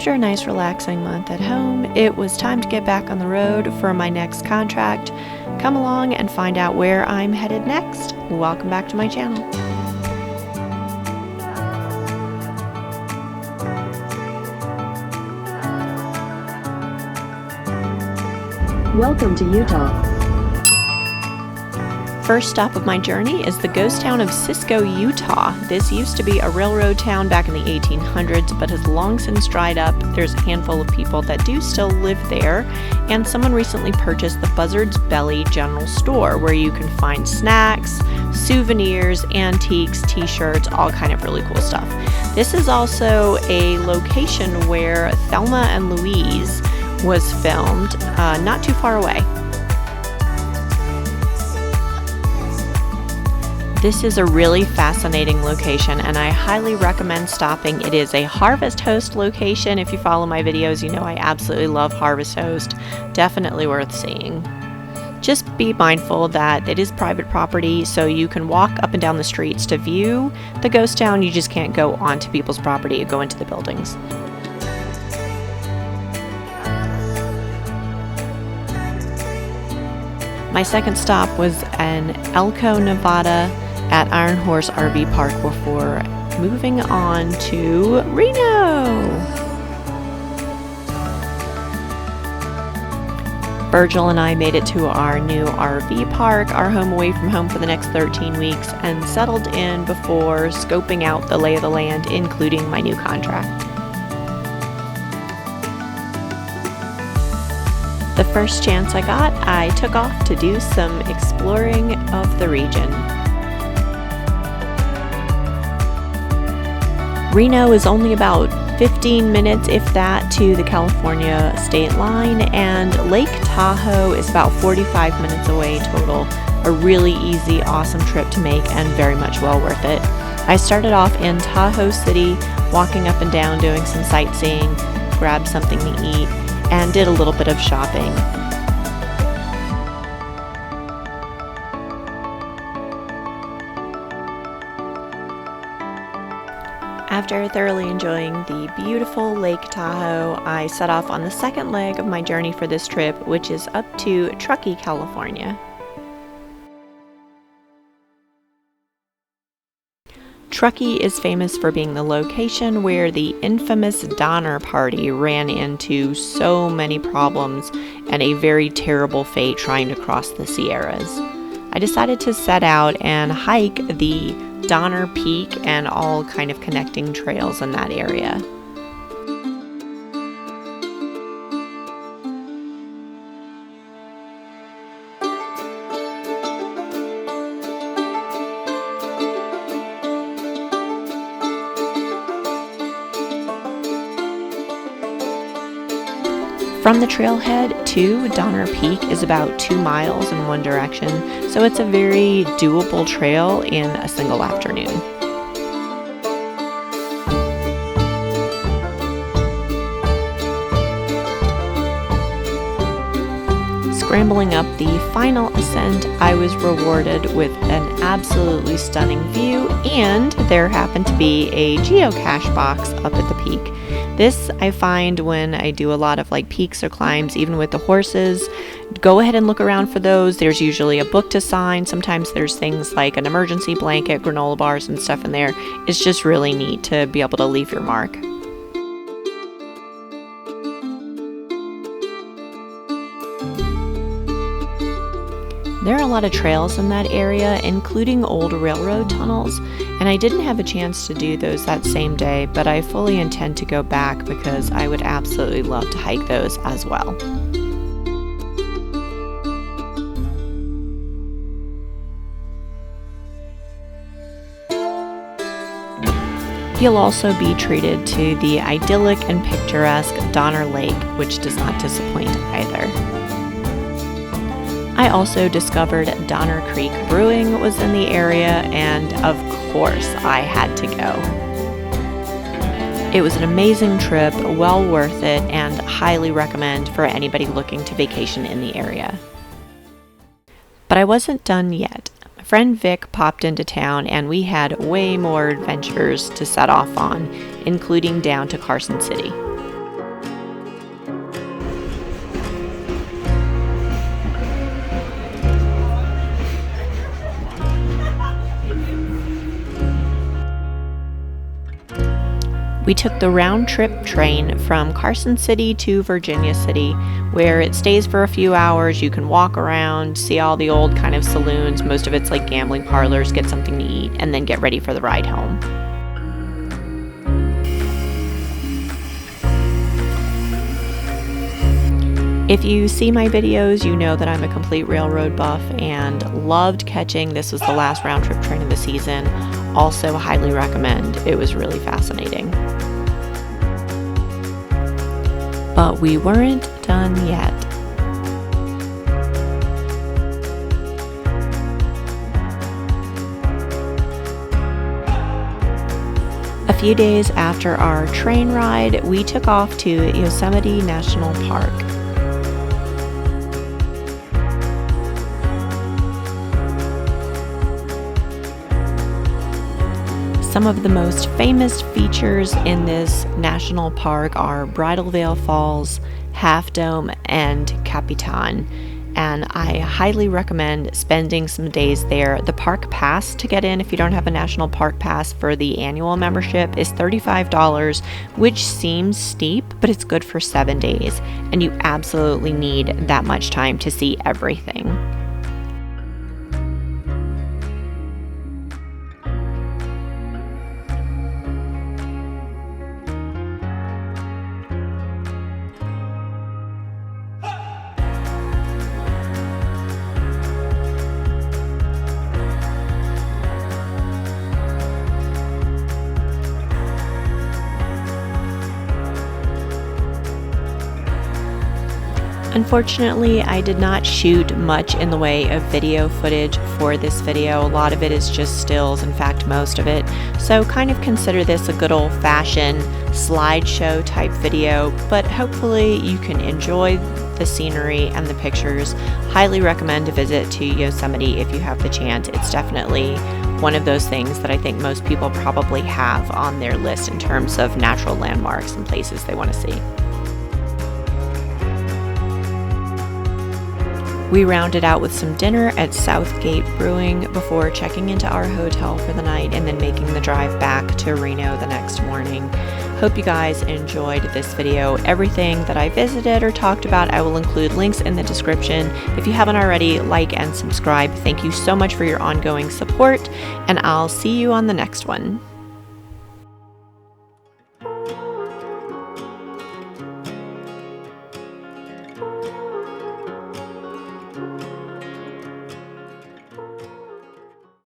After a nice relaxing month at home, it was time to get back on the road for my next contract. Come along and find out where I'm headed next. Welcome back to my channel. Welcome to Utah. First stop of my journey is the ghost town of Cisco, Utah. This used to be a railroad town back in the 1800s, but has long since dried up. There's a handful of people that do still live there, and someone recently purchased the Buzzard's Belly General Store, where you can find snacks, souvenirs, antiques, t-shirts, all kind of really cool stuff. This is also a location where Thelma and Louise was filmed, not too far away. This is a really fascinating location and I highly recommend stopping. It is a Harvest Host location. If you follow my videos, you know I absolutely love Harvest Host. Definitely worth seeing. Just be mindful that it is private property, so you can walk up and down the streets to view the ghost town. You just can't go onto people's property or go into the buildings. My second stop was in Elko, Nevada at Iron Horse RV Park before moving on to Reno. Virgil and I made it to our new RV park, our home away from home for the next 13 weeks, and settled in before scoping out the lay of the land, including my new contract. The first chance I got, I took off to do some exploring of the region. Reno is only about 15 minutes, if that, to the California state line, and Lake Tahoe is about 45 minutes away total. A really easy, awesome trip to make and very much well worth it. I started off in Tahoe City, walking up and down, doing some sightseeing, grabbed something to eat, and did a little bit of shopping. After thoroughly enjoying the beautiful Lake Tahoe, I set off on the second leg of my journey for this trip, which is up to Truckee, California. Truckee is famous for being the location where the infamous Donner Party ran into so many problems and a very terrible fate trying to cross the Sierras. I decided to set out and hike the Donner Peak and all kind of connecting trails in that area. From the trailhead to Donner Peak is about 2 miles in one direction, so it's a very doable trail in a single afternoon. Scrambling up the final ascent, I was rewarded with an absolutely stunning view, and there happened to be a geocache box up at the peak. This I find when I do a lot of like peaks or climbs, even with the horses. Go ahead and look around for those. There's usually a book to sign. Sometimes there's things like an emergency blanket, granola bars and stuff in there. It's just really neat to be able to leave your mark. There are a lot of trails in that area, including old railroad tunnels, and I didn't have a chance to do those that same day, but I fully intend to go back because I would absolutely love to hike those as well. You'll also be treated to the idyllic and picturesque Donner Lake, which does not disappoint either. I also discovered Donner Creek Brewing was in the area, and of course I had to go. It was an amazing trip, well worth it, and highly recommend for anybody looking to vacation in the area. But I wasn't done yet. My friend Vic popped into town and we had way more adventures to set off on, including down to Carson City. We took the round-trip train from Carson City to Virginia City, where it stays for a few hours. You can walk around, see all the old kind of saloons. Most of it's like gambling parlors, get something to eat, and then get ready for the ride home. If you see my videos, you know that I'm a complete railroad buff and loved catching. This was the last round trip train of the season. Also highly recommend. It was really fascinating. But we weren't done yet. A few days after our train ride, we took off to Yosemite National Park. Some of the most famous features in this national park are Bridal Veil Falls, Half Dome, and Capitan, and I highly recommend spending some days there. The park pass to get in, if you don't have a national park pass for the annual membership, is $35, which seems steep, but it's good for 7 days, and you absolutely need that much time to see everything. Unfortunately, I did not shoot much in the way of video footage for this video. A lot of it is just stills, in fact, most of it. So kind of consider this a good old-fashioned slideshow type video, but hopefully you can enjoy the scenery and the pictures. Highly recommend a visit to Yosemite if you have the chance. It's definitely one of those things that I think most people probably have on their list in terms of natural landmarks and places they want to see. We rounded out with some dinner at Southgate Brewing before checking into our hotel for the night and then making the drive back to Reno the next morning. Hope you guys enjoyed this video. Everything that I visited or talked about, I will include links in the description. If you haven't already, like and subscribe. Thank you so much for your ongoing support, and I'll see you on the next one.